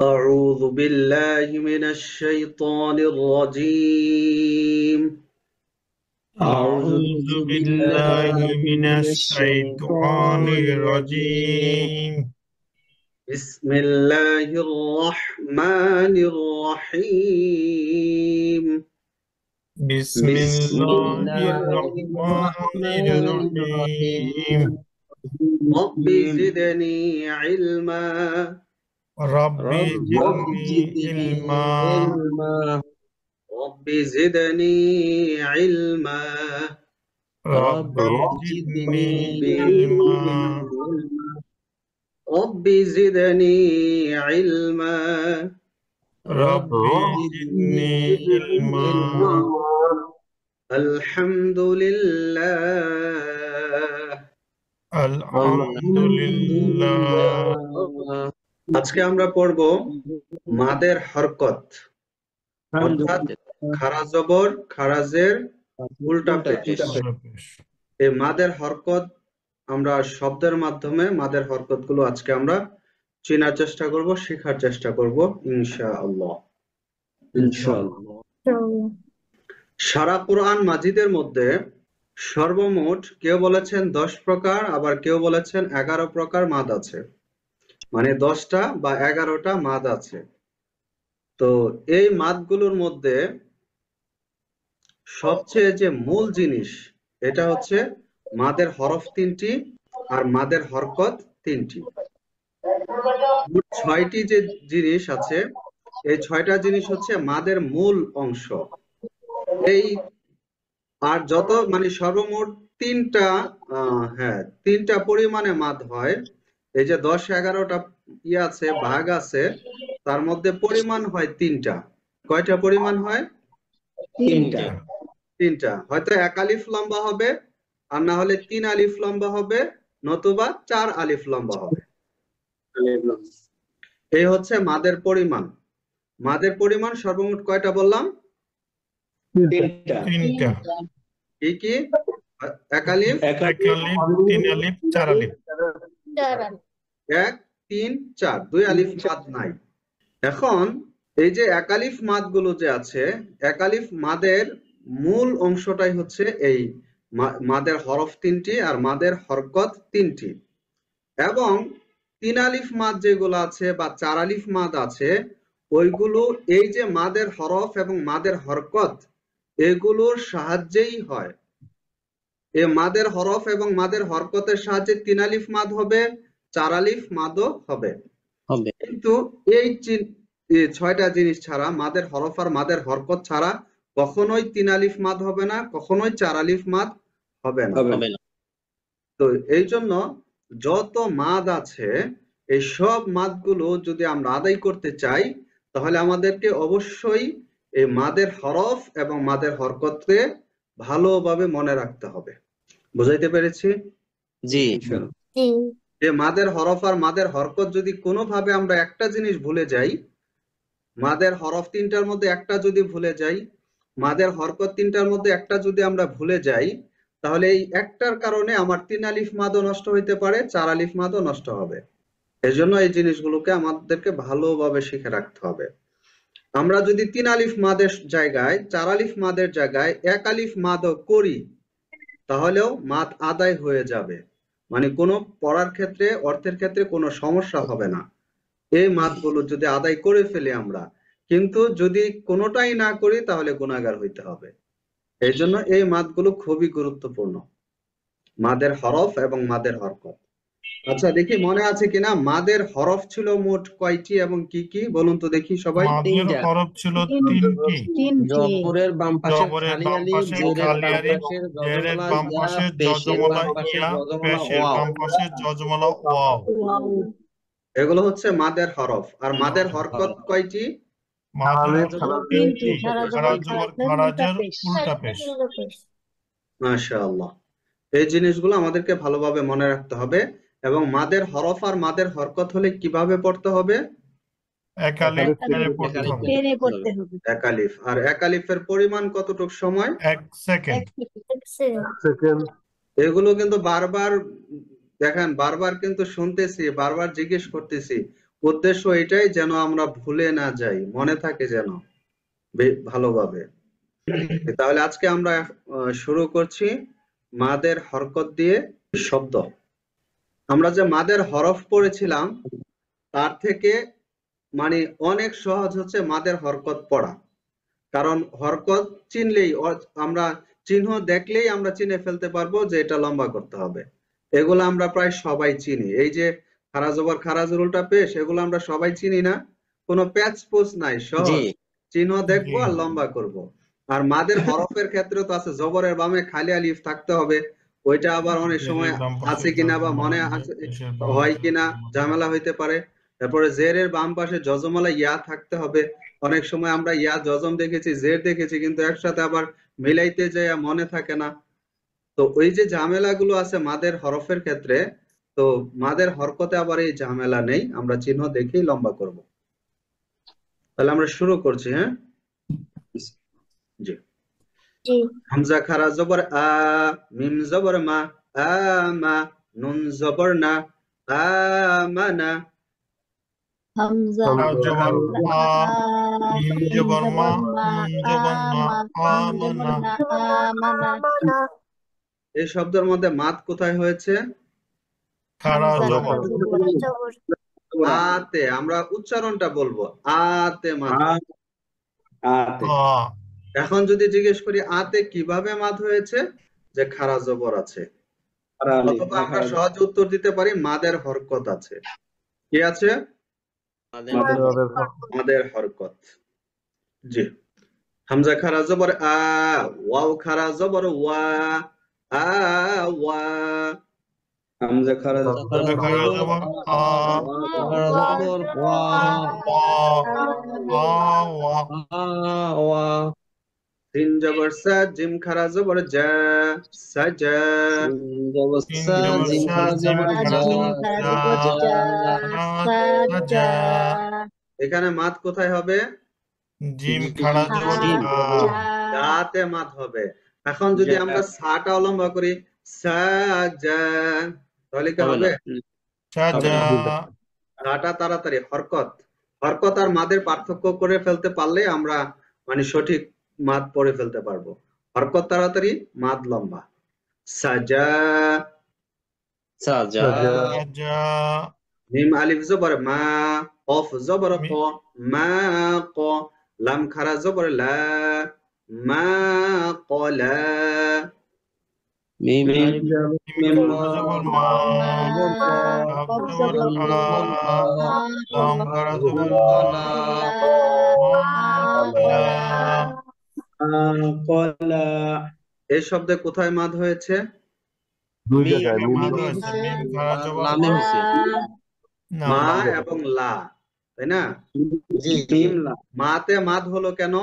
أعوذ بالله من الشيطان الرجيم أعوذ بالله من الشيطان الرجيم بسم الله الرحمن الرحيم بسم الله الرحمن الرحيم رب زدني علما رب زدني علما رب زدني علما رب زدني علما رب زدني علما رب زدني علما الحمد لله الحمد لله আজকে আমরা পড়ব মাদের হরকত অর্থাৎ খারা জবর খারাজের উল্টা পেশ। এই মাদের হরকত আমরা শব্দের মাধ্যমে মাদের হরকত গুলো আজকে আমরা চেনার চেষ্টা করব, শেখার চেষ্টা করব ইনশাআল্লাহ। সারা কোরআন মাজিদের মধ্যে সর্বমোট কেউ বলেছেন 10 প্রকার, আবার কেউ বলেছেন 11 প্রকার মাদ আছে, মানে 10টা বা 11টা মাদ আছে। তো এই মাদগুলোর মধ্যে সবচেয়ে যে মূল জিনিস এটা হচ্ছে মাদের হরফ 3টি আর মাদের হরকত 3টি। মোট 6টি যে জিনিস আছে, এই 6টা জিনিস হচ্ছে মাদের মূল অংশ। এই আর যত মানে সর্বমোট 3টা পরিমাণে মাদ হয়। এই যে 10-11টা আছে ভাগ আছে, তার মধ্যে পরিমাণ হয় 3টা। কয়টা পরিমাণ হয়? 3টা। হয়তো 1 আলিফ লম্বা হবে, আর না হলে 3 আলিফ লম্বা হবে, নতুবা 4 আলিফ লম্বা হবে। এই হচ্ছে মাদের পরিমাণ। মাদের পরিমাণ সর্বমোট কয়টা বললাম? 3টা। কি 1 আলিফ 3 আলিফ 4 আলিফ 1 3 4, 2 আলিফ মাদ নাই। এখন এই যে 1 আলিফ মাদ গুলো যে আছে, 1 আলিফ মাদের মূল অংশটাই হচ্ছে এই মাদের হরফ 3টি আর মাদের হরকত 3টি। এবং 3 আলিফ মাদ যেগুলো আছে বা 4 আলিফ মাদ আছে, ওইগুলো এই যে মাদের হরফ এবং মাদের হরকত এগুলোর সাহায্যেই হয়। এই মাদের হরফ এবং মাদের হরকতের সাহায্যে 3 আলিফ মাদ হবে, 4 আলিফ মাদও হবে। কিন্তু এই 6টা জিনিস ছাড়া, মাদের হরফ আর মাদের হরকত ছাড়া কখনোই 3 আলিফ মাদ হবে না, কখনোই 4 আলিফ মাদ হবে না। তো এই জন্য যত মাদ আছে এই সব মাদগুলো যদি আমরা আদায় করতে চাই, তাহলে আমাদেরকে অবশ্যই এই মাদের হরফ এবং মাদের হরকতকে ভালোভাবে মনে রাখতে হবে। বুঝাইতে পেরেছি? জি। যে মাদের হরফ আর মাদের হরকত যদি কোনোভাবে আমরা একটা জিনিস ভুলে যাই, মাদের হরফ 3টার মধ্যে একটা যদি ভুলে যাই, মাদের হরকত 3টার মধ্যে একটা যদি আমরা ভুলে যাই, তাহলে এই একটার কারণে আমার 3 আলিফ মাদও নষ্ট হইতে পারে, 4 আলিফ মাদও নষ্ট হবে। এজন্য এই জিনিসগুলোকে আমাদেরকে ভালোভাবে শিখে রাখতে হবে। আমরা যদি 3 আলিফ মাদের জায়গায় 4 আলিফ মাদের জায়গায় 1 আলিফ মাদও করি, তাহলেও মাদ আদায় হয়ে যাবে, মানে কোনো পড়ার ক্ষেত্রে অর্থের ক্ষেত্রে কোনো সমস্যা হবে না এই মাদগুলো যদি আদায় করে ফেলি আমরা। কিন্তু যদি কোনোটাই না করি তাহলে গুনাহগার হইতে হবে। এই জন্য এই মাদগুলো খুবই গুরুত্বপূর্ণ, মাদের হরফ এবং মাদের হরকত। আচ্ছা দেখি মনে আছে কিনা মাদের হরফ ছিল মোট কয়টি এবং কি কি বলুন তো দেখি সবাই। মাদের হরফ ছিল 3টি। জবরের বাম পাশে খালি আলিফ, জেরের বাম পাশে জজমলা ইয়া, পেশের বাম পাশে জজমলা ওয়াও। এগুলো হচ্ছে মাদের হরফ। আর মাদের হরকত কয়টি? মাদের হরফ 3টি, খারা জবর খারাজের উল্টা পেশ। মাশাআল্লাহ। এই জিনিসগুলো আমাদেরকে ভালোভাবে মনে রাখতে হবে। এবং মাদের হরফ আর মাদের হরকত হলে কিভাবে পড়তে হবে? 1 আলিফ টেনে পড়তে হবে। 1 আলিফ। আর 1 আলিফের পরিমাণ কতটুকু সময়? 1 সেকেন্ড। এগুলো কিন্তু বারবার দেখেন, বারবার কিন্তু শুনতেছি, বারবার জিজ্ঞেস করতেছি, উদ্দেশ্য এটাই যেন আমরা ভুলে না যাই, মনে থাকে যেন ভালোভাবে। তাহলে আজকে আমরা শুরু করছি মাদের হরকত দিয়ে শব্দ। আমরা যে মাদের হরফ পড়েছিলাম তার থেকে মানে অনেক সহজ হচ্ছে মাদের হরকত পড়া। কারণ হরকত চিনলেই আমরা চিহ্ন দেখলেই আমরা চিনে ফেলতে পারবো যে এটা লম্বা করতে হবে। এগুলো আমরা প্রায় সবাই চিনি। এই যে খারা জবর খারা জের পেশ, এগুলো আমরা সবাই চিনি না, কোনো প্যাচ পোচ নাই, জি সহজ। চিহ্ন দেখবো জি আর লম্বা করব। আর মাদের হরফের ক্ষেত্রে তো আছে জবরের বামে খালি আলিফ থাকতে হবে, ওইটা আবার অনেক সময় জেরের বাম পাশে আছে কিনা বা জজমলা মনে ইয়া, আছে পেশের বাম হয় পাশে কিনা জজমলা ঝামেলা হইতে পারে। তারপরে জেরের বাম পাশে যজমলা ইয়া থাকতে হবে। অনেক সময় আমরা ইয়া যজম দেখেছি, জের দেখেছি, কিন্তু একসাথে আবার মিলাইতে যায় মনে থাকে না। তো ওই যে ঝামেলাগুলো আছে মাদের হরফের ক্ষেত্রে, তো মাদের হরকতে আবার এই ঝামেলা নেই, আমরা চিহ্ন দেখেই লম্বা করব। তাহলে আমরা শুরু করছি, হ্যাঁ। জি। হামজা খারা জবর আ, মিম জবর মা, আমা, নুন জবর না, আমানা। হামজা জবর আ, মিম জবর মা, মা নুন জবর না, আমানা। আমানা এই শব্দের মধ্যে মাদ কোথায় হয়েছে? খারা জবর আতে। আমরা উচ্চারণটা বলবো, আতে মাদ। আতে আ, এখন যদি জিজ্ঞেস করি আতে কিভাবে মাদ হয়েছে, যে খারা জবর আছে, অথবা আমরা সহজে উত্তর দিতে পারি মাদের হরকত আছে। কি আছে? মাদের হরকত। জি। হামজা খারা জবর আ, ওয়াও খারা জবর ওয়া, আ ওয়া। হামজা খারা জবর খারা জবর আ, জবর ওয়া আ, ওয়া। ওয়া সিন জবর সা, জিম খারা জবর জা, সাজা। জবর সিন সা জবর জিম সা, খারা জিম জবর খারা জা জবর জা, সাজা। এখানে মাদ কোথায় হবে? জিম খারা জবর জিম জা, জাতে মাদ হবে। এখন যদি আমরা সাটা লম্বা করি, সাজা, তাহলে কি হবে না হবে? সাজা। সাটা তাড়াতাড়ি হরকত। হরকত আর মাদের পার্থক্য করে ফেলতে পারলে আমরা মানে সঠিক মাদ পড়ে ফেলতে পারবো। হরকত তাড়াতাড়ি, মাদ লম্বা। সাজা। সাজা সাজা। মিম আলিফ জবর মা, কফ জবর ক, মি- মা ক, লাম খারা জবর লা, মা কলা। মিম আলিফ মিম মা খারা জবর মা, কাফ জবর কা, লাম খারা জবর লা, মা লা। কলা এই শব্দে কোথায় মাদ হয়েছে? দুই জায়গায় মাদ হয়েছে, মিম খারা জবর লামে হয়েছে না, মা মা এবং লা, তাই না? জি মিম লা। মাতে মাদ হলো কেন?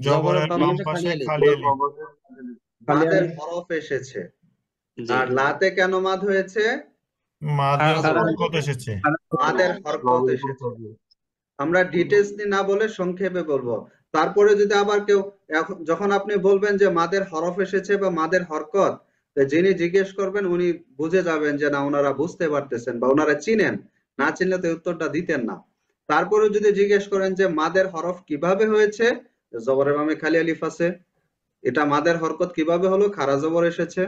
জবরের বাম পাশে খালি আলিফ। মাদের হরফ এসেছে। জি আর লাতে কেন মাদ হয়েছে? মাদের খারা- হরকত এসেছে। মাদের হরকত এসেছে। আমরা ডিটেলস না বলে সংক্ষেপে বলবো। তারপরে যদি আবার কেউ যখন আপনি বলবেন যে মাদের হরফ এসেছে বা মাদের হরকত, তো যিনি জিজ্ঞেস করবেন উনি বুঝে যাবেন যে না, ওনারা বুঝতে পারতেছেন বা ওনারা চিনেন। না চিনলে তো উত্তরটা দিতেন না। তারপরে যদি জিজ্ঞেস করেন যে মাদের হরফ কিভাবে হয়েছে, জবরের বামে খালি আলিফ আছে, এটা মাদের হরকত কিভাবে হলো, খারা জবর এসেছে।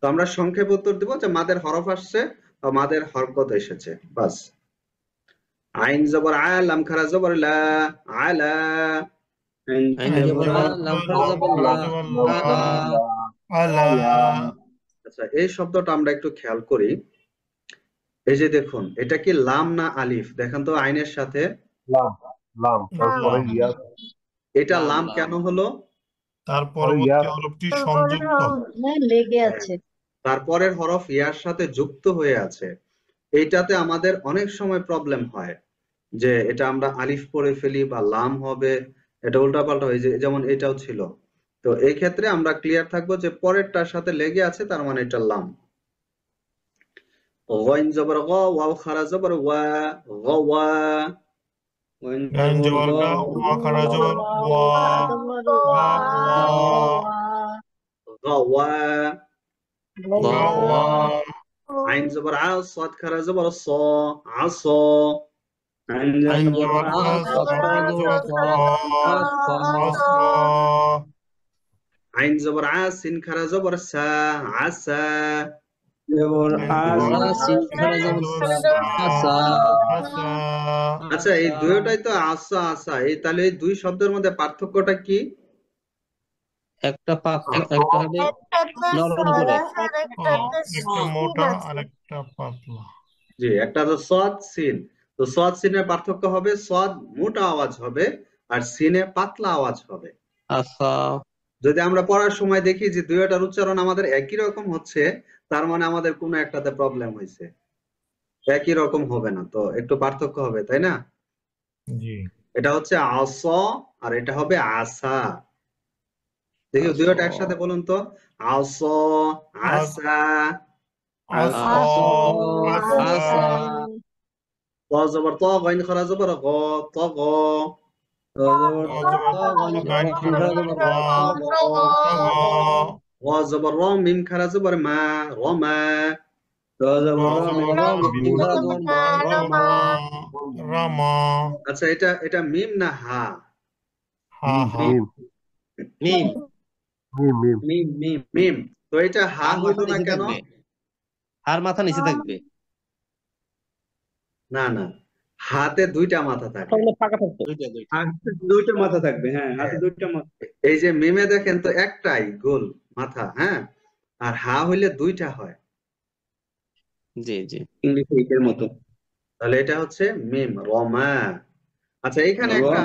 তো আমরা সংক্ষেপে উত্তর দিব যে মাদের হরফ আসছে বা মাদের হরকত এসেছে, বাস। আইন জবর আ, লাম খারা জবর লা, আলা। আইন জবর আ, লাম খারা জবর লা, আলা আলা। আচ্ছা, এই শব্দটা আমরা একটু খেয়াল করি। এই যে দেখুন, এটা কি লাম না আলিফ? দেখেন তো আইনের সাথে। লাম। এটা লাম, লাম লাম। কেন হলো? তার পরবর্তী হরফটি সংযুক্ত। লেগে আছে। তারপরের হরফ ইয়ার সাথে যুক্ত হয়ে আছে। এইটাতে আমাদের অনেক সময় প্রবলেম হয় যে এটা আমরা আলিফ পড়ে ফেলি বা লাম হবে, এটা উল্টাপাল্টা হয়ে যায়, যেমন এটাও ছিল। তো এই ক্ষেত্রে আমরা ক্লিয়ার থাকবো যে পরেরটার সাথে লেগে আছে, তার মানে এটা লাম। গইন জবর গ, ওয়াও খারা জবর ওয়া, গওয়া। গাইন জবর গা, ওয়া খারা জবর ওয়া, গাওয়া। গওয়া। গাওয়া। আইন জবর আ সাদ খারা জবর স আস আইন আইন জবর জবর আ আ সাদ খারা জবর স আস আইন জবর আ সিন খারা জবর সা আসা জবর আইন আ জবর সিন আ খারা জবর সা আসা আসা আচ্ছা এই দুইটাই তো আসা আসা এই তাহলে এই দুই শব্দের মধ্যে পার্থক্যটা কি? একটা একটা হবে নরম করে একটা মোটা আর একটা পাতলা। জি, একটা তো সদ সিন, তো সদ সিনের পার্থক্য হবে সদ মোটা আওয়াজ হবে আর সিনে পাতলা আওয়াজ হবে। আচ্ছা যদি আমরা পড়ার সময় দেখি যে দুইটার উচ্চারণ আমাদের একই রকম হচ্ছে, তার মানে আমাদের কোনো একটাতে প্রবলেম হয়েছে, একই রকম হবে না, তো একটু পার্থক্য হবে, তাই না? জি এটা হচ্ছে আস আর এটা হবে আসা। দেখি আচ্ছা দুইটা একসাথে বলুন তো, আস আস আসা। আস আচ্ছা আসা আসা ত জবর ত গইন খরা জবর গ ত গ জবর গ জবর ত গান গাইন খারা খারা জবর জবর গ গ গ র জবর র মিম খারা জবর মা র মা র জবর র র জবর র র মিম মিম খারা জবর মা রমা রমা আচ্ছা এটা মিম না হা? হা হা মিম মিম মিম মিম। তো এটা হা আর হইল মাথা না নিচে কেন? থাকবে আর মাথা নিচে থাকবে না না, হাতে দুইটা মাথা থাকে। দুইটা দুইটা হাতে দুইটা মাথা থাকবে হ্যাঁ হাতে দুইটা মাথা এই যে মিমে দেখেন তো একটাই গোল মাথা, হ্যাঁ, আর হা হইলে দুইটা হয়, জি জি ইংলিশ এইটার মতো তাহলে এটা হচ্ছে মিম রমা। আচ্ছা এখানে র একটা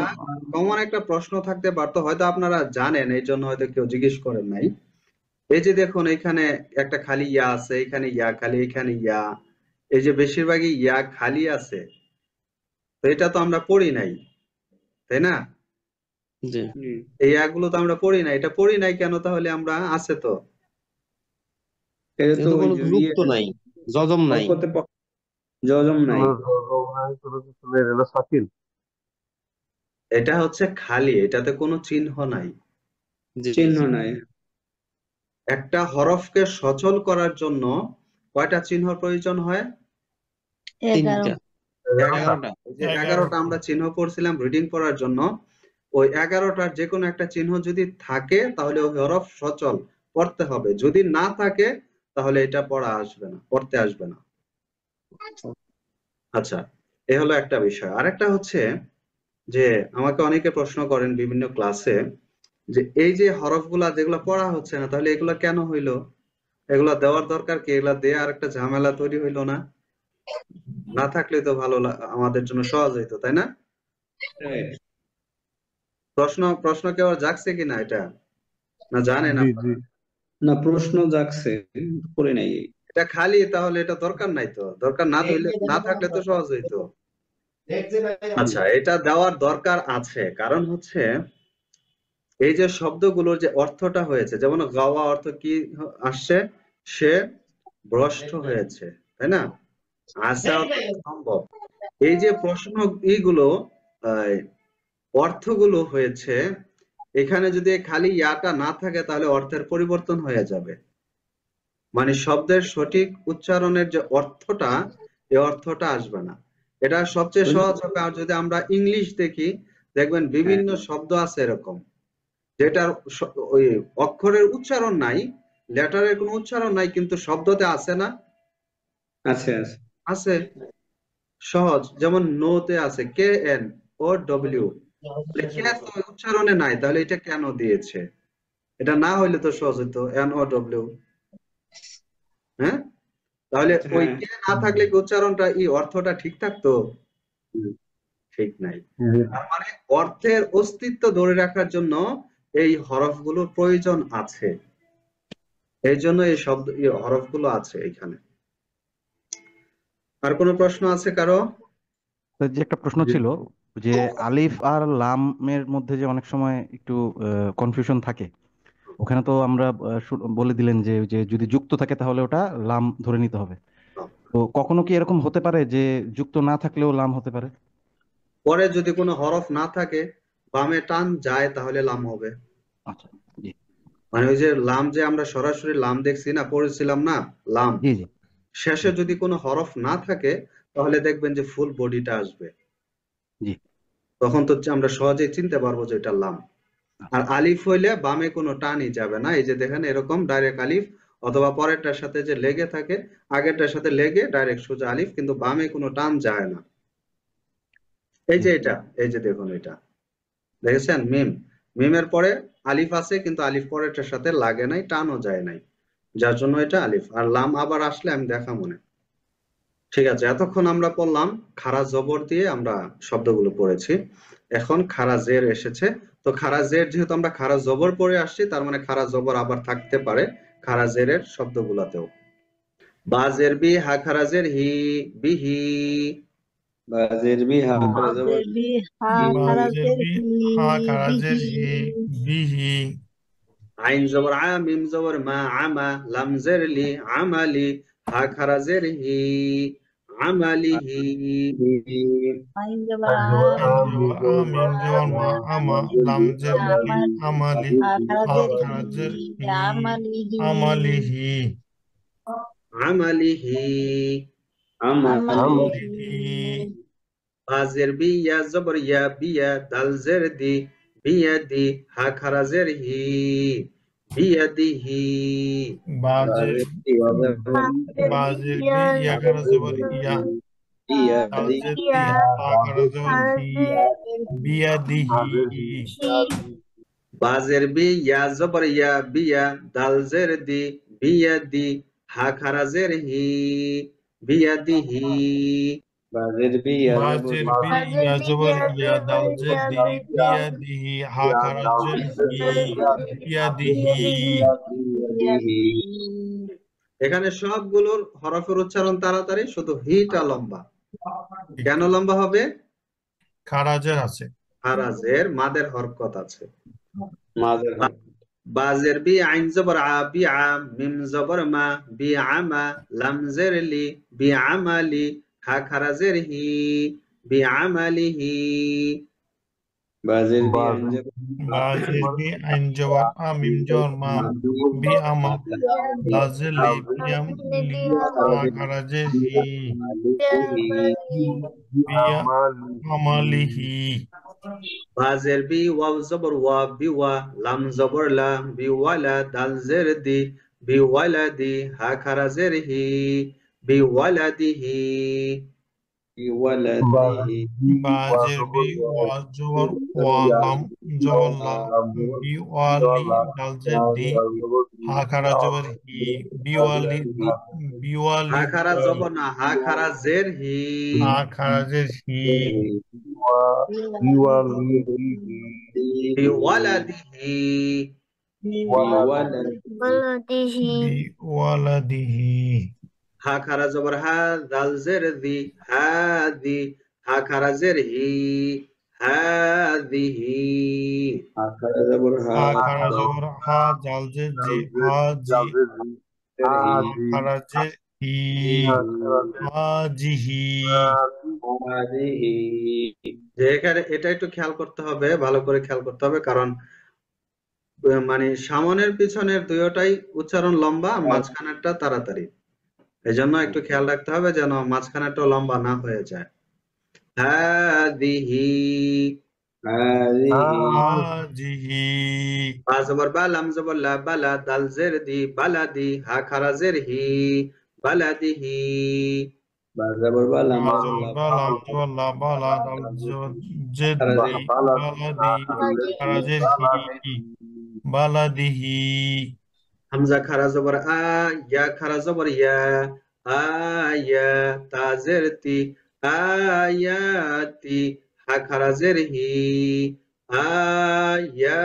কমন একটা প্রশ্ন থাকতে পারতো, হয়তো আপনারা জানেন এই জন্য হয়তো কেউ জিজ্ঞেস করেন নাই। এই যে দেখুন এখানে একটা খালি ইয়া আছে, এখানে ইয়া খালি, এখানে ইয়া, এই যে বেশিরভাগই ইয়া খালি আছে, তো এটা তো আমরা পড়ি নাই, তাই না? জি এই ইয়াগুলো তো আমরা পড়ি নাই, এটা পড়ি নাই কেন তাহলে? আমরা আছে তো, এটা তো কোনো যুক্ত নাই যজম নাই যজম নাই এটা হচ্ছে খালি, এটাতে কোনো চিহ্ন নাই। জি চিহ্ন নাই একটা হরফকে সচল করার জন্য কয়টা চিহ্নর প্রয়োজন হয়? 11 11টা ওই যে 11টা আমরা চিহ্ন পড়ছিলাম রিডিং করার জন্য, ওই 11টার যে কোনো একটা চিহ্ন যদি থাকে তাহলে ওই হরফ সচল পড়তে হবে, যদি না থাকে তাহলে এটা পড়া আসবে না, পড়তে আসবে না। আচ্ছা, এ হলো একটা বিষয়। আরেকটা হচ্ছে যে আমাকে অনেকে প্রশ্ন করেন বিভিন্ন ক্লাসে যে এই যে হরফগুলা যেগুলো পড়া হচ্ছে না, তাহলে এগুলা কেন হইলো? এগুলা দেওয়ার দরকার কি? এগুলা দিয়ে আর একটা ঝামেলা তৈরি হইলো না? না থাকলে তো ভালো, আমাদের জন্য সহজ হইতো, তাই না? প্রশ্ন কেউ আর জাগছে কিনা এটা, না জানেন আপনারা? না প্রশ্ন জাগছে করে নাই এটা খালি, তাহলে এটা দরকার নাই, তো দরকার না হইলে, না থাকলে তো সহজ হইতো। আচ্ছা, এটা দেওয়ার দরকার আছে, কারণ হচ্ছে এই যে শব্দগুলোর যে অর্থটা হয়েছে, যেমন গাওয়া অর্থ কি আসছে? সে ভ্রষ্ট হয়েছে, তাই না? আসা অর্থ সম্ভব। এই যে প্রশ্ন এইগুলো আহ, অর্থগুলো হয়েছে, এখানে যদি খালি ইয়াটা না থাকে তাহলে অর্থের পরিবর্তন হয়ে যাবে, মানে শব্দের সঠিক উচ্চারণের যে অর্থটা, এই অর্থটা আসবে না। এটা সবচেয়ে সহজ হবে। আর যদি আমরা ইংলিশ দেখি, দেখবেন বিভিন্ন শব্দ আছে এরকম যেটার ওই অক্ষরের উচ্চারণ নাই, লেটারের কোনো উচ্চারণ নাই, কিন্তু শব্দতে আছে না? আছে আছে আছে, সহজ। যেমন নোতে আছে কে এন ও ডব্লিউ, উচ্চারণে নাই, তাহলে এটা কেন দিয়েছে? এটা না হইলে তো সহজ হইতো এন ও ডব্লিউ, হ্যাঁ? তাহলে ওই কে না থাকলে কি উচ্চারণটা অর্থটা ঠিক থাকতো? ঠিক নাই। তার মানে অর্থের অস্তিত্ব ধরে রাখার জন্য এই হরফগুলোর প্রয়োজন আছে, এই জন্য এই শব্দ হরফগুলো আছে এখানে। আর কোনো প্রশ্ন আছে কারো? তো যে একটা প্রশ্ন ছিল যে আলিফ আর লামের মধ্যে যে অনেক সময় একটু কনফিউশন থাকে, ওখানে তো আমরা বলে দিলেন যে যে যদি যুক্ত থাকে তাহলে ওটা লাম ধরে নিতে হবে। তো কখনো কি এরকম হতে পারে যে যুক্ত না থাকলেও লাম হতে পারে? পরে যদি কোনো হরফ না থাকে, বামে টান যায়, তাহলে লাম হবে। আচ্ছা, জি মানে ওই যে লাম, যে আমরা সরাসরি লাম দেখছি না, পড়েছিলাম না লাম, জি জি শেষে যদি কোনো হরফ না থাকে তাহলে দেখবেন যে ফুল বডিটা আসবে, জি তখন তো আমরা সহজেই চিনতে পারবো যে এটা লাম। আর আলিফ হইলে বামে কোনো টানই যাবে না, এই যে দেখেন এরকম ডাইরেক্ট আলিফ, অথবা পরেরটার সাথে যে লেগে থাকে আগেরটার সাথে লেগে ডাইরেক্ট সোজা আলিফ, কিন্তু বামে কোনো টান যায় না। এই যে এটা, এই যে দেখুন এটা দেখেছেন, মিম, মিমের পরে আলিফ আছে কিন্তু আলিফ পরেরটার সাথে লাগে নাই, টানও যায় নাই, যার জন্য এটা আলিফ। আর লাম আবার আসলে আমি দেখা মনে। ঠিক আছে, এতক্ষণ আমরা পড়লাম খাড়া জবর দিয়ে আমরা শব্দগুলো পড়েছি, এখন খাড়া জের এসেছে। তো খাড়া জের যেহেতু আমরা খাড়া জবর পড়ে আসছি, তার মানে খাড়া জবর আবার থাকতে পারে খাড়া জেরের শব্দগুলাতেও। বাজের বি, হা খাড়া জের হি, বিহি। বাজের বি হা খারা জবর বি হা বাজের খারাজের বি হি হা খারাজের হি বিহি বিহি। আইন জবর আ, মিম জবর মা, আমা, লাম জের লি, আমালি, হা খাড়া জের হি, আমালিহি। আইন জবর আ আইন জবর আ, মিম জবর মা, আমা, লাম জের লি, আমালি, হা হা খারাজের খারাজের হি হি, আমালিহি আমালিহি। আমালিহি। আমালিহি বাজের বি, ইয়া জবর ইয়া, বিয়া, দাল জের দি, বিয়াদি, হা খাড়া জের হি, বিয়াদিহি। বাজের বাজের বি ইয়া খারা জবর ইয়া, দাল জের দি, হা খারা জবর হি, বিয়াদিহি। বাজের বি, ইয়া জবর ইয়া, বিয়া, দাল জের দি, বিয়াদি, হা খাড়া জের হি, বিয়াদিহি। বাজের বি হা বাজের বি ইয়া জবর ইয়া, দাল জের দি, বিয়াদিহি, হা খারা জের হি, বিয়াদিহি। এখানে সবগুলোর হরফের উচ্চারণ তাড়াতাড়ি, শুধু হিটা লম্বা। কেন লম্বা হবে? খারাজের আছে। হারাজের মাদের হরকত আছে। মাদের বাজের বি, আইন জবর আ, বি আ, মিম জবর মা, বি আমা, লাম জের লি, বি আমালি, হা খারাজের হি, বি আমালিহি। বাজের বি বাজের বি আইন জবর আ, মিম জবর মা, বি আমা, লাজের লি, বিয়াম লি, হা খারাজের হি, বিয়া আমালিহি। বাজের বি, ওয়াও জবর ওয়া, বি ওয়া, লাম জবর লা, বি ওয়ালা, দাল জের দি, বি ওয়ালাদি, হা খারাজের হি, বি ওয়ালাদিহি। বাজের বি ওয়া জবর ওয়া, লাম জবর লা, বি ওয়ালি, দাল জের দি, হা খারা জবর হি, বিওয়ালি দি, হা বিওয়ালি খারা দি, জবর না, হা খারা জের হি, হা খারাজের হি, বি ওয়ালাদিহি। বিওয়ালাদিহি। হা খারা জবর হা, দাল জের দি, হাদি, হা খারা জের হি, হাদিহি। হা খারা জবর হা, জাল জের জি, হাজি, হা খারাজের হি, হাজিহি। যে এখানে এটা একটু খেয়াল করতে হবে, ভালো করে খেয়াল করতে হবে, কারণ মানে সামনের পিছনের দুইটাই উচ্চারণ লম্বা, মাঝখানেরটা তাড়াতাড়ি, এই জন্য একটু খেয়াল রাখতে হবে যেন মাঝখানেরটা লম্বা না হয়ে যায়। হাদিহি, হাজিহি। বা জবর বা, লাম জবর লা, বালা, দাল জের দি, বালাদি, হা খারা জের হি, বালাদিহি। বা জবর বা, লাম জবর লা, বালা, দাল জের দি, বালাদি, খারাজের হি, বালাদিহি। হামজা খারা জবর আ, ইয়া খারা জবর ইয়া, আয়া, তা জের তি, আয়াতি, হা খারা জের হি, আয়াতিহি।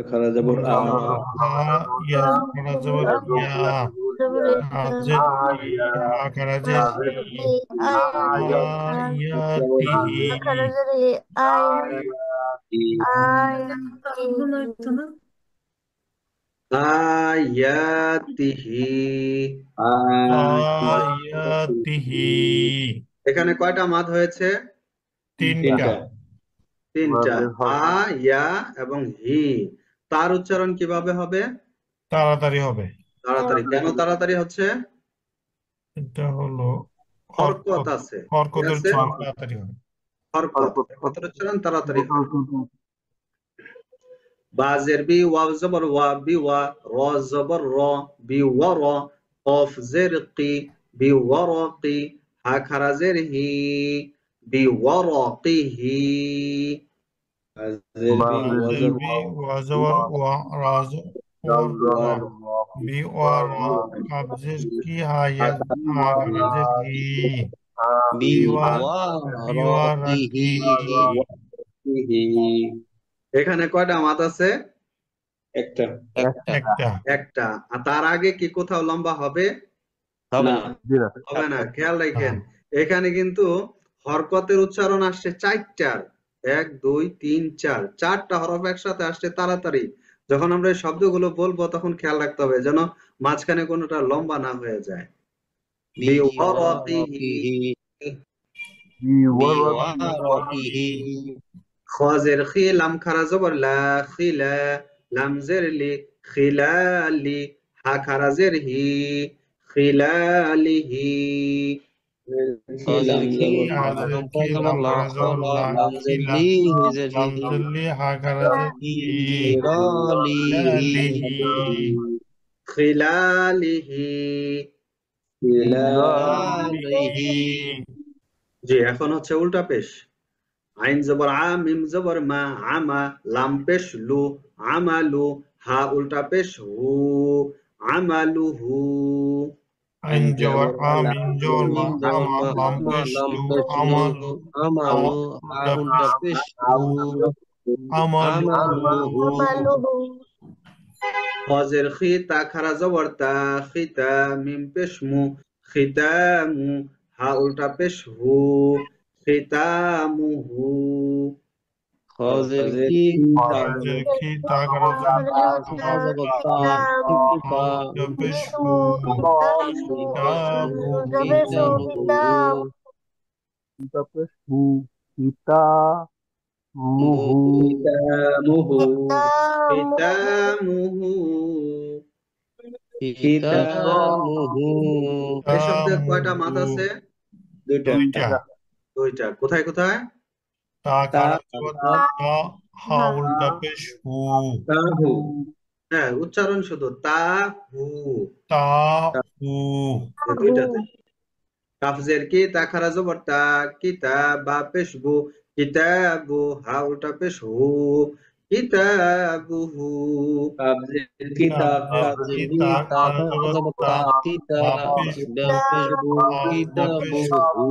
খারা জবর আ, ইয়া খারা জবর ইয়া, জের তি, হা খারাজের হি, আয়াতিহি। আয়াতিহি। আয়াতিহি। এখানে কয়টা মাদ হয়েছে? তিনটা। তিনটা, আ, ইয়া এবং হি। তার উচ্চারণ কিভাবে হবে? তাড়াতাড়ি হবে। তাড়াতাড়ি, কেন তাড়াতাড়ি হচ্ছে? এটা হলো হরকত আছে, ঠিক হরকতের আছে? উচ্চারণ তাড়াতাড়ি হয়। হরকতের উচ্চারণ তাড়াতাড়ি হয়। বাজের বি, ওয়াও জবর ওয়া, বি ওয়া, র জবর র, বি ওয়া র, কফ জের কি, বি ওয়া র কি, হা খারাজের হি, বি ওয়া র কি হি। বাজের বি, ওয়া জবর ওয়া, রা জবর রা, বি ওয়া রা, কাবজের কি, হা খারাজের হি, বি ওয়া রাকি। এখানে কয়টা মাদ আছে? একটা। একটা। আর তার আগে কি কোথাও লম্বা হবে? হবে না। খেয়াল রাখেন, এখানে কিন্তু হরকতের উচ্চারণ আসছে চারটার, 1 2 3 4, চারটা হরফ একসাথে আসছে তাড়াতাড়ি। যখন আমরা এই শব্দগুলো বলবো তখন খেয়াল রাখতে হবে যেন মাঝখানে কোনোটা লম্বা না হয়ে যায়। খাজের খি, লাম খারা জবর লা, খিলা, লাম জের লি, খিলালি, হা খারা জের হি, খিলালিহি। বাজের কি, লাম খারা জবর লা, খিলা, লাম জের লি, হা খারাজের হি, খিলালিহি। খিলালিহি। জি, এখন হচ্ছে উল্টা পেশ। আইন জবর আ, মিম জবর মা, আমা, লাম পেশ লু, আমালু, হা উল্টা পেশ হু, আমালুহু। আইন জবর আ, মিম জবর মা, আমা, লাম পেশ লু, আমালু, হা উল্টা পেশ হু, আমালুহু। খাজের খি, তা খারা জবর তা, খিতা, মিম পেশ মু, খিতামু, হা উল্টা পেশ হু, খিতামুহু। বাজের কি, তা খারা জবর তা, হা উল্টা পেশ হু, খিতামুহু। এই শব্দে কয়টা মাদ আছে? দুইটা। কোথায় কোথায়? তা খারা জবর তা, হা উল্টা পেশ হু, হ্যাঁ, উচ্চারণ শুধু তা হু, তা হু। দুইটাতে। কাফজের কি, তা খারা জবর তা, কিতা, বা পেশ বু, কিতাবু, হা উল্টা পেশ হু, কিতাবুহু। বাজের কি, তা খারা জবর তা, বা পেশ বু, হা উল্টা পেশ হু,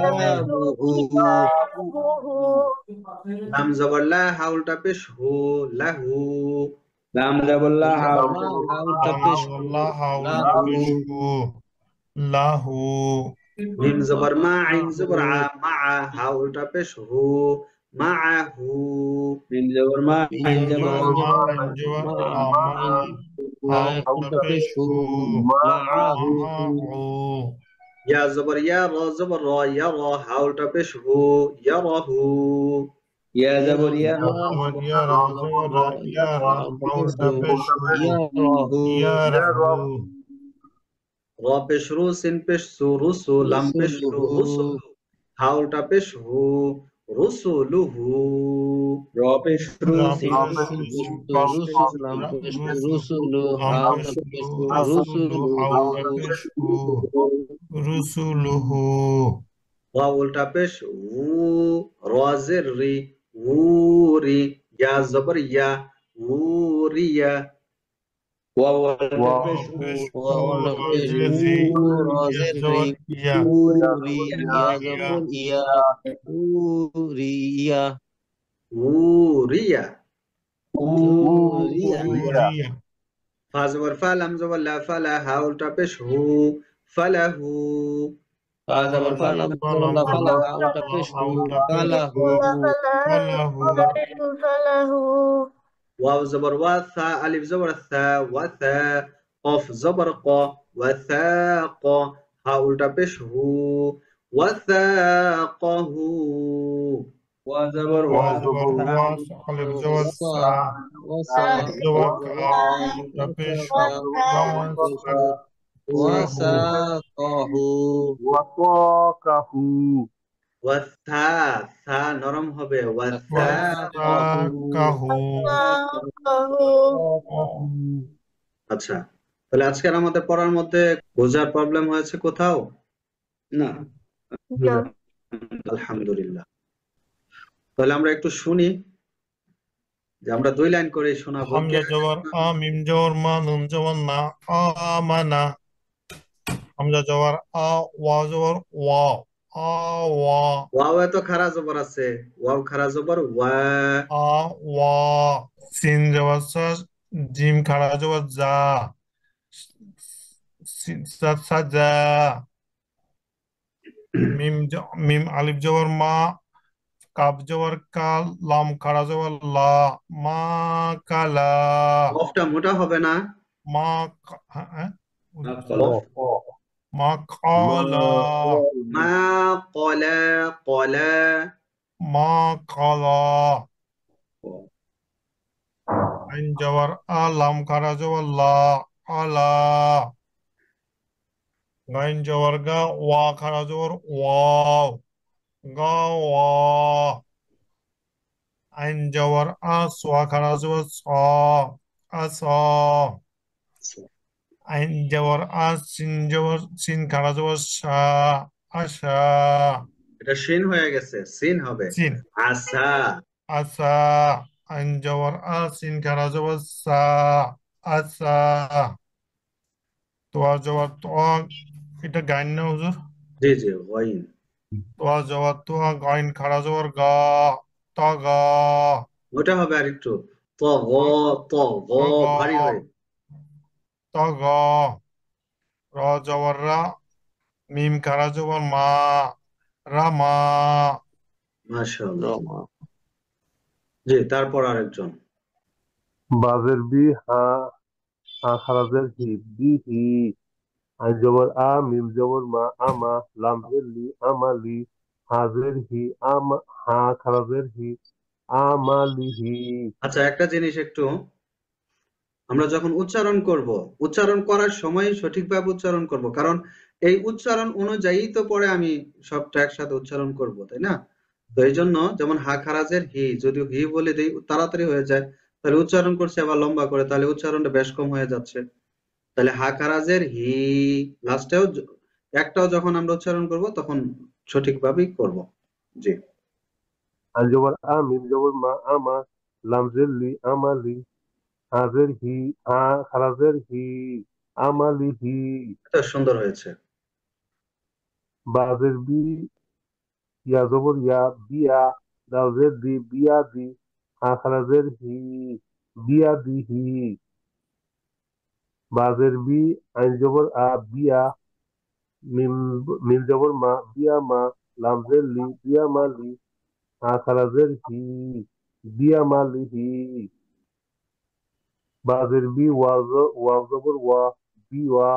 কিতাবুহু। লাম জবর লা, হা উল্টা পেশ হু, লাহু। লাম জবর লা, হা লাম জবর লা, হা উল্টা পেশ হু, লাহু। মিম জবর মা, আইন জবর আ, মা, হা উল্টা পেশ হু, মাআহু। মিম জবর মা, আইন মিম জবর জবর মা, আইন জবর আ, মা, হা উল্টা পেশ হু, মাআহু। ইয়া জবর ইয়া, র জবর র, ইয়া র, হা উল্টা পেশ হু, ইয়ারাহু। ইয়া জবর ইয়া, জবর ইয়া, রা জবর রা, ইয়া রা, হা উল্টা পেশ হু, ইয়ারাহু। র পেশ রু, সিন পেশ সু, রুসু, লাম পেশ লু, রুসুলু, হা উল্টা পেশ হু, রুসুলুহু। র পেশ রু, রা সিন পেশ রু, সিন পেশ সু, রুসু, লাম পেশ লু, রুসুলু, হা উল্টা পেশ হু, রুসুলুহু। ওয়া উল্টা পেশ উ, র জের রি, উরি, ইয়া জবর ইয়া, উরিয়া। ওয়া উল্টা পেশ পেশ হু, হু, র জের রি, ইয়া জবর ইয়া, উরিয়া। উরিয়া। ফা জবর ফা, লাম জবর লা, ফালা, হা উল্টা পেশ হু, ফালাহু। লাম জবর লা, হা উল্টা পেশ হু, ফালাহু। ওয়াও জবর ওয়া, থা, আলিফ জবর থা, ওয়া থা, কফ জবর ক, ওয়া থা ক, হা উল্টা পেশ হু, ওয়া থা কহু। ওয়া জবর ওয়া ওয়া জবর ওয়া আলিফ জবর সা কাব জবর কা পেশ গাম সাহু ওয়াসাকাহু ওয়াসা, সা নরম হবে, ওয়াসা। ওয়াসাকাহু আচ্ছা, তাহলে আজকের আমাদের পড়ার মধ্যে বোঝার প্রবলেম হয়েছে কোথাও? না আলহামদুলিল্লাহ। তাহলে আমরা একটু শুনি, যে আমরা 2 লাইন করে শোনাবো। কে? হামজা জবর আ মিম জবর মা নুন জবর না আমানা হামজা জবর আ ওয়া জবর ওয়া আ ওয়া ওয়াও এত খারা জবর আছে, ওয়াও খারা জবর ওয়া। আ ওয়া সিন জবর সা জিম খাড়া জবর জা সাজা মিম আলিফ জবর মা কাব জবর কাল লাম খাড়া জবর লা মা কালা কফটা মোটা হবে না। মা হ্যাঁ কফ। মা কালা মা কলা, কলা। মা কালা আইন জবর আ লাম খাড়া জবর লা আলা গাইন জবর গা ওয়া খাড়া জবর ওয়াও গা ওয়া আইন জবর আ সোয়া খাড়া জবর স আসা আইন জবর আ সিন খাড়া জবর সা আশা এটা শিন হয়ে গেছে, সিন হবে। সিন আসা। আসা আইন জবর আ সিন খাড়া জবর সা আসা তোয়া জবর তোয়া এটা গাইন না হুজুর জি জি, ওয়াইন। তোয়া জবর তোয়া গাইন খাড়া জবর গা তাগা ওটা হবে আর একটু, ত গ, ত গ, তাগা ভারী হয়ে। তাগা র জবর রা মিম খাড়া জবর মা রামা মাশাআল্লাহ। জি, তারপর আরেকজন। বাজের B Ha Ha খারাজের he be হি আইন জবর আ মিম জবর মা আমা লামজের লি আমালি হাজের হি আমা হা খারাজের হি আমালিহি আচ্ছা, একটা জিনিস একটু, আমরা যখন উচ্চারণ করব, উচ্চারণ করার সময় সঠিকভাবে উচ্চারণ করব, কারণ এই উচ্চারণ অনুযায়ী তো পরে আমি সবটা একসাথে উচ্চারণ করব, তাই না? তো এই জন্য যেমন হা খারাজের হি, যদি হি বলে দিই তাড়াতাড়ি হয়ে যায়, তাহলে উচ্চারণ করছে আবার লম্বা করে, তাহলে উচ্চারণটা বেশ কম হয়ে যাচ্ছে। তাহলে হা খারাজের হি লাস্টেও একটাও যখন আমরা উচ্চারণ করব তখন সঠিকভাবেই করব। জি। আইন জবর আ মিম জবর মা আমা লামজের লি আমালি হাজের হি হা খারাজের হি আমালিহি এটা সুন্দর হয়েছে। বাজের বি ইয়া জবর ইয়া বিয়া দালজের দি বিয়া দি হা খারাজের হি বিয়া দিহি বাজের বি আইন জবর আ বিয়া মিম মিম জবর মা বিয়া মা লামজের লি বিয়া মালি হা খারাজের হি বিয়া মালিহি বাজের বি ওয়াও জবর ওয়া বি ওয়া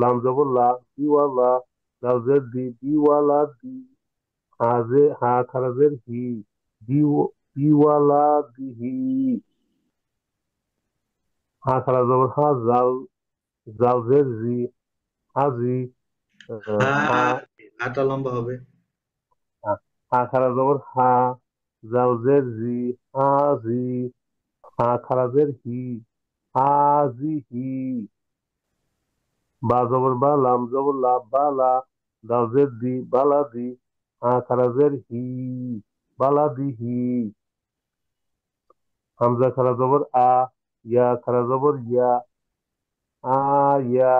লাম জবর লা বি ওয়া লা লামজের দি বি ওয়া লা দি হা খারাজের হি বি ওয়া লা দিহি হা খারাজ জবর হা জালজের জি হাজি হা হ্যাঁ, হাটা লম্বা হবে। হা খারাজ জবর হা জালজের জি হাজি হা খারাজের হি হাজিহি বা জবর বা লাম জবর লা বালা দালজের দি বালাদি হা খারাজের হি বালাদিহি হামজা খারা জবর আ ইয়া খারা জবর ইয়া আয়া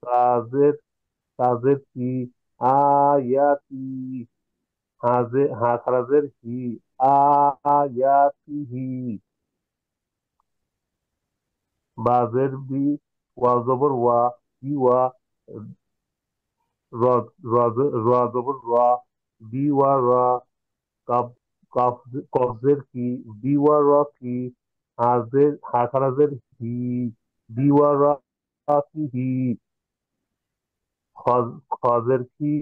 তাজের তাজের তি আয়াতি হা খারাজের হি আয়াতিহি বাজের বি ওয়া জবর ওয়া বি ওয়া র জবর রা বি ওয়া রা কাফ কফজের কি বি ওয়া রা কি হা খারাজের হি বি ওয়া রা কি হি খজের কি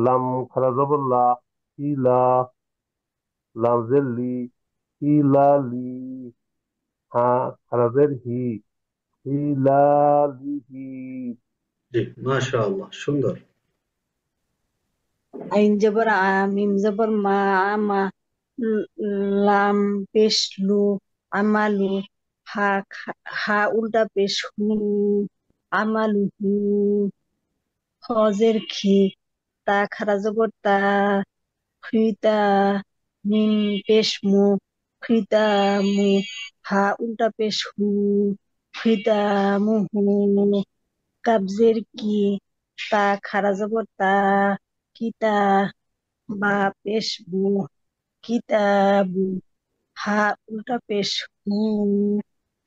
লাম খারা জবর লা হিলা, লামজের লি, হিলালি, হা খারাজের হি, হিলালিহি। জি, মাশাআল্লাহ, সুন্দর। আইন জবর আ, মিম জবর মা, আমা, লাম পেশ লু, আমালু, হা উল্টা পেশ হু, আমালুহু, হজের খি, তা খারা জবর তা, খিতা, মিম পেশ মু, খিতা মু, হা উল্টা পেশ হু, খিতা মুহু, কাবজের কি, তা খারা জবর তা, কিতা, বা পেশ বু, কিতাবু, হা উল্টা পেশ হু,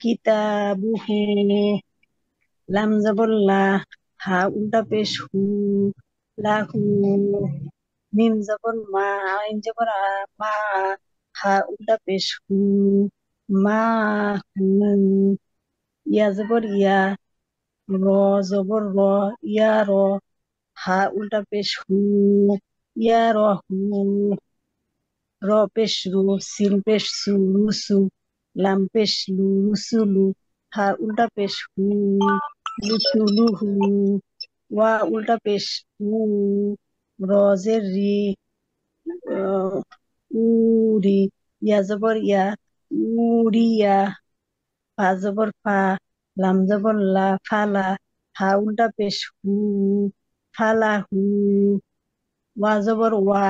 কিতাবুহু, লাম জবর লা, হা উল্টা পেশ হু, লাহু, মিম জবর মা, আইন জবর আ, মা, হা উল্টা পেশ হু, মা হু, ইয়া জবর ইয়া, র জবর র, ইয়া র, হা উল্টা পেশ হু, ইয়া রহু, র পেশ রু, সিন পেশ সু, রুসু, লাম পেশ লু, রুসুলু, হা উল্টা পেশ হু, লুসুলুহু, ওয়া উল্টা পেশ উ, রজের রি, উরি, ইয়া জবর ইয়া, উরিয়া, ফা জবর ফা, লাম জবর লা, ফালা, হা উল্টা পেশ হু, ফালাহু, ওয়া জবর ওয়া,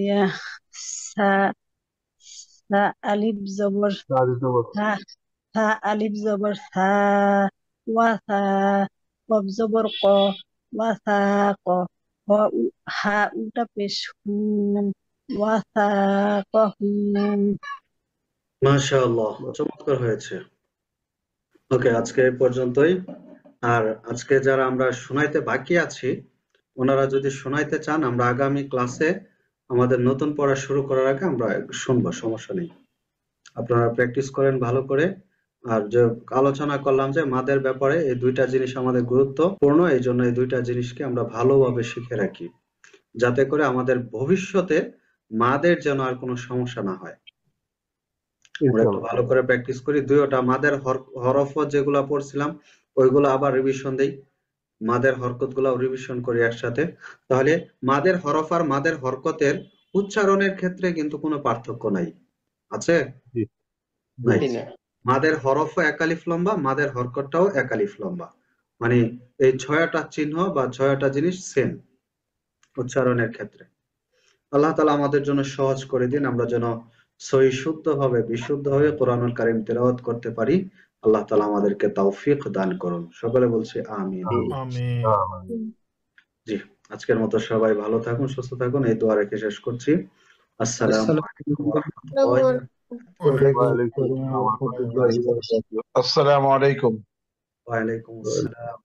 ইয়া, সা, সা আলিফ জবর সারি জবর সা, সা আলিফ জবর সা, ওয়া সা, কফ জবর ক, ওয়া সা ক, হা উল্টা পেশ হু, ওয়া সা ক হু। মাশাআল্লাহ, চমৎকার হয়েছে। ওকে, আজকে এই পর্যন্তই। আর আজকে যারা আমরা শোনাইতে বাকি আছি, ওনারা যদি শোনাইতে চান, আমরা আগামী ক্লাসে আমাদের নতুন পড়া শুরু করার আগে আমরা শুনবো, সমস্যা নেই। আপনারা প্র্যাকটিস করেন ভালো করে। আর যে আলোচনা করলাম যে মাদের ব্যাপারে, এই দুইটা জিনিস আমাদের গুরুত্বপূর্ণ, এই জন্য এই দুইটা জিনিসকে আমরা ভালোভাবে শিখে রাখি, যাতে করে আমাদের ভবিষ্যতে মাদের যেন আর কোনো সমস্যা না হয়। আমরা একটু ভালো করে প্র্যাকটিস করি, দুইটা মাদের হরফ যেগুলা পড়ছিলাম ওইগুলো আবার রিভিশন দেই, মাদের হরকত গুলাও রিভিশন করি একসাথে। তাহলে মাদের হরফ আর মাদের হরকতের উচ্চারণের ক্ষেত্রে কিন্তু কোনো পার্থক্য নাই, আছে? জি। নাই। মাদের হরফও এক আলিফ লম্বা, মাদের হরকতটাও এক আলিফ লম্বা, মানে এই 6টা চিহ্ন বা 6টা জিনিস সেম উচ্চারণের ক্ষেত্রে। আল্লাহ তাআলা আমাদের জন্য সহজ করে দিন, আমরা যেন সহি শুদ্ধভাবে বিশুদ্ধভাবে কোরআনুল কারীম তেলাওয়াত করতে পারি। আল্লাহ তাআলা আমাদেরকে তৌফিক দান করুন। সকলে বলছি আমিন। আমিন। জি, আজকের মতো সবাই ভালো থাকুন, সুস্থ থাকুন, এই দোয়া রেখে শেষ করছি। আসসালামু আলাইকুম ওয়া রাহমাতুল্লাহি ওয়ালাইকুম আসসালাম ওয়া রাহমাতুল্লাহি ওয়া বারাকাতুহু। আসসালামু আলাইকুম। ওয়া আলাইকুম আসসালাম।